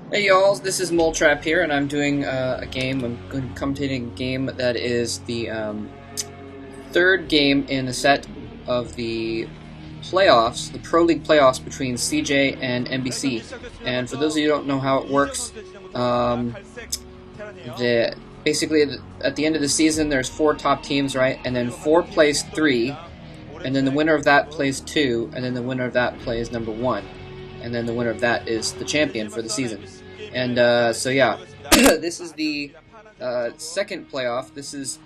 Hey y'all, this is Moletrap here, and I'm doing a game. I'm going to commentating a game that is the third game in the set of the playoffs, the Pro League playoffs between CJ and MBC. And for those of you who don't know how it works, um, basically at the end of the season, there's 4 top teams, right? And then 4 plays 3, and then the winner of that plays 2, and then the winner of that plays number 1. And then the winner of that is the champion for the season. And so yeah, this is the second playoff. This is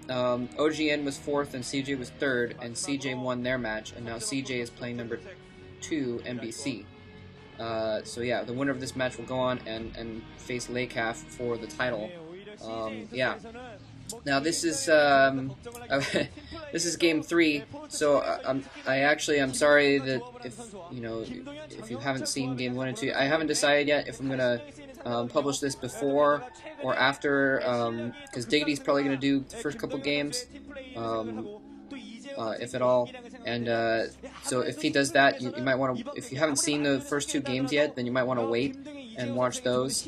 OGN was 4th and CJ was 3rd, and CJ won their match, and now CJ is playing number 2 MBC. So yeah, the winner of this match will go on and face Lakaf for the title. Yeah. Now this is this is game 3, so I'm sorry that if you haven't seen game 1 and 2, I haven't decided yet if I'm gonna publish this before or after, because Diggity's probably gonna do the first couple games, if at all, and so if he does that, you might want to, if you haven't seen the first 2 games yet, then you might want to wait and watch those.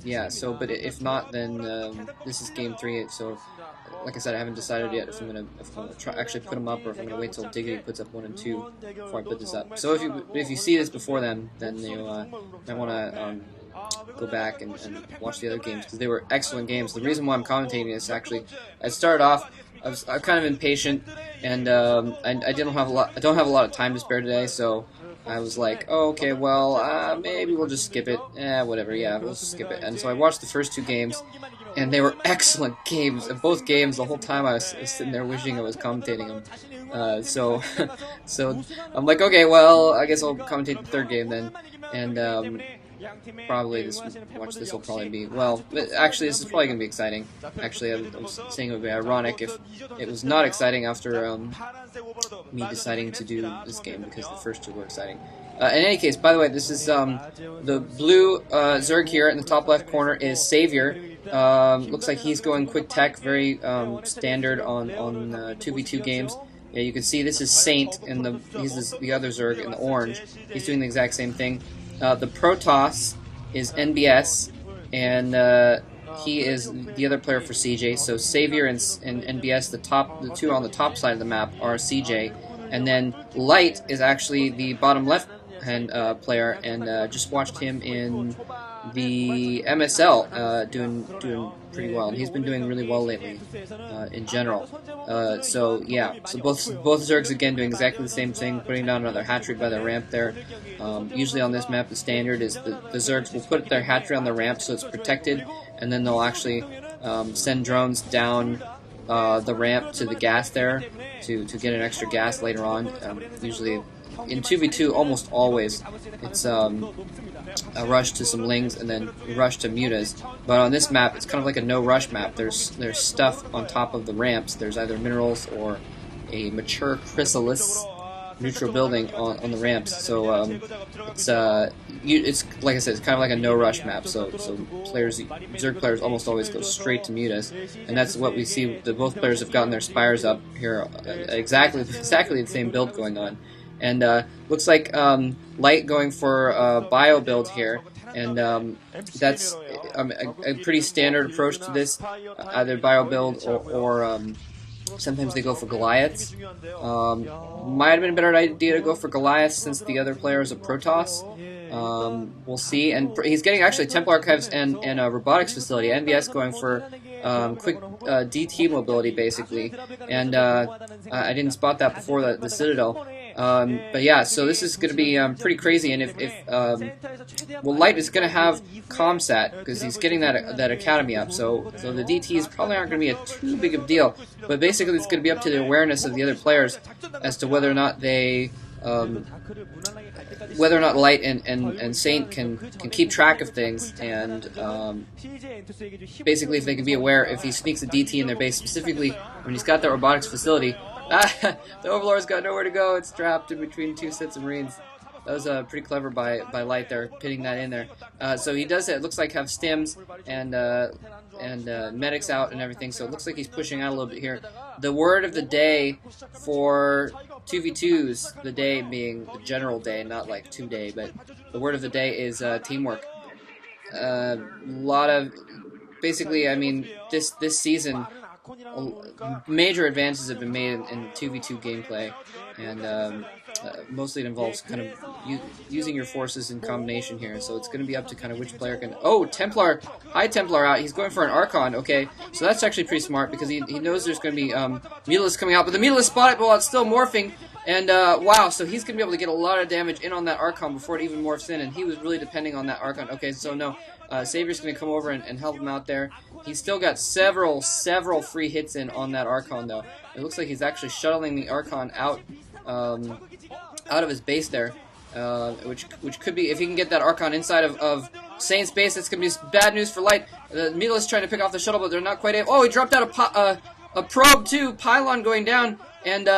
Yeah, so, but if not, then this is game 3, so like I said, I haven't decided yet if I'm gonna actually put them up, or if I'm gonna wait till Diggity puts up 1 and 2 before I put this up. So if you see this before then you might want to go back and watch the other games, because they were excellent games. The reason why I'm commentating is actually, I started off, I was kind of impatient, and I don't have a lot of time to spare today, so I was like, oh, okay, well, maybe we'll just skip it. Whatever, yeah, we'll just skip it. And so I watched the first 2 games, and they were excellent games. And both games, the whole time I was sitting there wishing I was commentating them. So I'm like, okay, well, I guess I'll commentate the 3rd game then. And probably watch this will probably be, well, actually this is probably going to be exciting. Actually, I was saying it would be ironic if it was not exciting after me deciding to do this game, because the first 2 were exciting. In any case, by the way, this is the blue Zerg here in the top left corner is Savior. Looks like he's going quick tech, very standard on 2v2 games. Yeah, you can see this is Saint, and he's the other Zerg in the orange. He's doing the exact same thing. The Protoss is NBS, and he is the other player for CJ. So Savior and NBS, the 2 on the top side of the map, are CJ, and then Light is actually the bottom left-hand player, and just watched him in the MSL doing pretty well, and he's been doing really well lately in general. So yeah, so both Zergs again doing exactly the same thing, putting down another hatchery by the ramp there. Usually on this map, the standard is the Zergs will put their hatchery on the ramp so it's protected, and then they'll actually send drones down the ramp to the gas there to get an extra gas later on. Usually in 2v2, almost always, it's a rush to some lings and then rush to mutas. But on this map, it's kind of like a no-rush map. There's stuff on top of the ramps. There's either minerals or a mature chrysalis neutral building on the ramps. So it's like I said, it's kind of like a no-rush map. So Zerg players almost always go straight to mutas, and that's what we see. Both players have gotten their spires up here, exactly the same build going on. And looks like Light going for a bio build here, and that's a pretty standard approach to this, either bio build or sometimes they go for Goliaths. Might have been a better idea to go for Goliaths since the other player is a Protoss. We'll see. And he's getting actually Temple Archives and a robotics facility. NBS going for quick DT mobility, basically. And I didn't spot that before the Citadel. But yeah, so this is going to be pretty crazy, and well, Light is going to have Comsat, because he's getting that Academy up, so the DTs probably aren't going to be too big of a deal, but basically it's going to be up to the awareness of the other players as to whether or not they, whether or not Light and Saint can keep track of things, and basically if they can be aware if he sneaks a DT in their base, specifically when he's got that robotics facility. The Overlord's got nowhere to go. It's trapped in between 2 sets of Marines. That was pretty clever by Light there, pitting that in there. So he does, it looks like, have stims and medics out and everything, so it looks like he's pushing out a little bit here. The word of the day for 2v2s, the day being the general day, not like 2-day, but the word of the day is teamwork. lot of, basically, I mean, this season, major advances have been made in 2v2 gameplay, and mostly it involves kind of using your forces in combination here. So it's going to be up to kind of which player can. Oh, Templar, High Templar out. He's going for an Archon. Okay, so that's actually pretty smart because he knows there's going to be Mutalisk coming out, but the Mutalisk spotted while it's still morphing. And wow, so he's going to be able to get a lot of damage in on that Archon before it even morphs in, and he was really depending on that Archon. Okay, so no, Savior's going to come over and help him out there. He's still got several free hits in on that Archon, though. It looks like he's actually shuttling the Archon out of his base there, which could be, if he can get that Archon inside of Saint's base, it's going to be bad news for Light. The Mutalisk trying to pick off the shuttle, but they're not quite able. Oh, he dropped out a probe, too. Pylon going down. And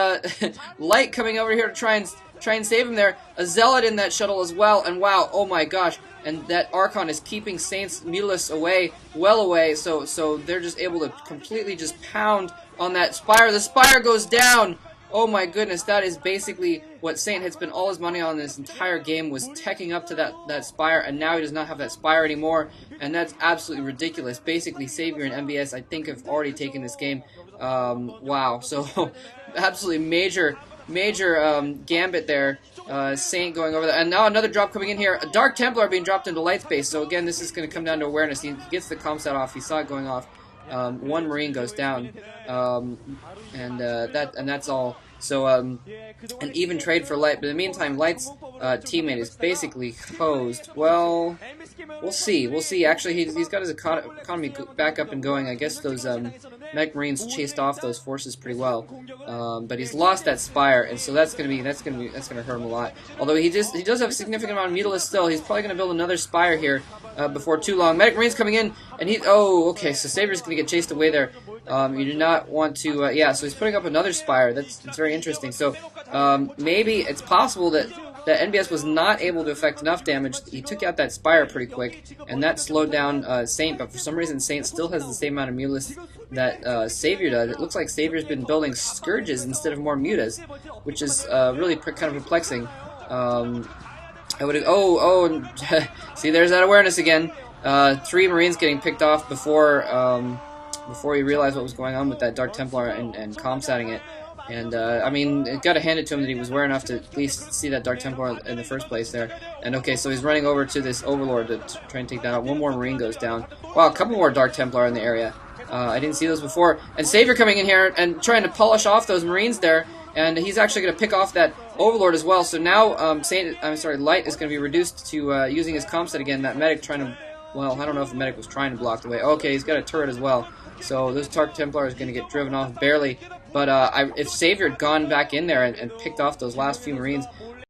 Light coming over here to try and save him there. A Zealot in that shuttle as well. And wow, oh my gosh. And that Archon is keeping Saint's Mutalisk away, well away. So they're just able to completely just pound on that Spire. The Spire goes down. Oh my goodness, that is basically what Saint had spent all his money on this entire game, was teching up to that Spire, and now he does not have that Spire anymore, and that's absolutely ridiculous. Basically, Savior and MBS, I think, have already taken this game. Wow, so absolutely major gambit there. Saint going over there, and now another drop coming in here. A Dark Templar being dropped into Light Space, so again, this is going to come down to awareness. He gets the comsat off, he saw it going off. One Marine goes down, and that's all. So an even trade for Light, but in the meantime, Light's teammate is basically hosed. Well, we'll see. We'll see. Actually, he's got his economy back up and going. I guess those Mech Marines chased off those forces pretty well, but he's lost that Spire, and so that's gonna hurt him a lot. Although he does have a significant amount of Mutalisk still. He's probably gonna build another Spire here before too long. Medic Marines coming in, and okay. So Savior's gonna get chased away there. You do not want to, yeah, so he's putting up another Spire. That's very interesting. So maybe it's possible that NBS was not able to affect enough damage. He took out that Spire pretty quick, and that slowed down Saint, but for some reason Saint still has the same amount of Mutalisk that Savior does. It looks like Savior's been building Scourges instead of more Mutas, which is really kind of perplexing. I would see, there's that awareness again. 3 Marines getting picked off before he realized what was going on with that Dark Templar and comsatting it. And, I mean, it got to hand it to him that he was aware enough to at least see that Dark Templar in the first place there. And, okay, so he's running over to this Overlord to try and take that out. One more Marine goes down. Wow, a couple more Dark Templar in the area. I didn't see those before. And Savior coming in here and trying to polish off those Marines there. And he's actually going to pick off that Overlord as well. So now, Light is going to be reduced to using his comset again. That Medic trying to, well, I don't know if the Medic was trying to block the way. Okay, he's got a turret as well. So this Dark Templar is going to get driven off barely. But if Savior had gone back in there and picked off those last few Marines,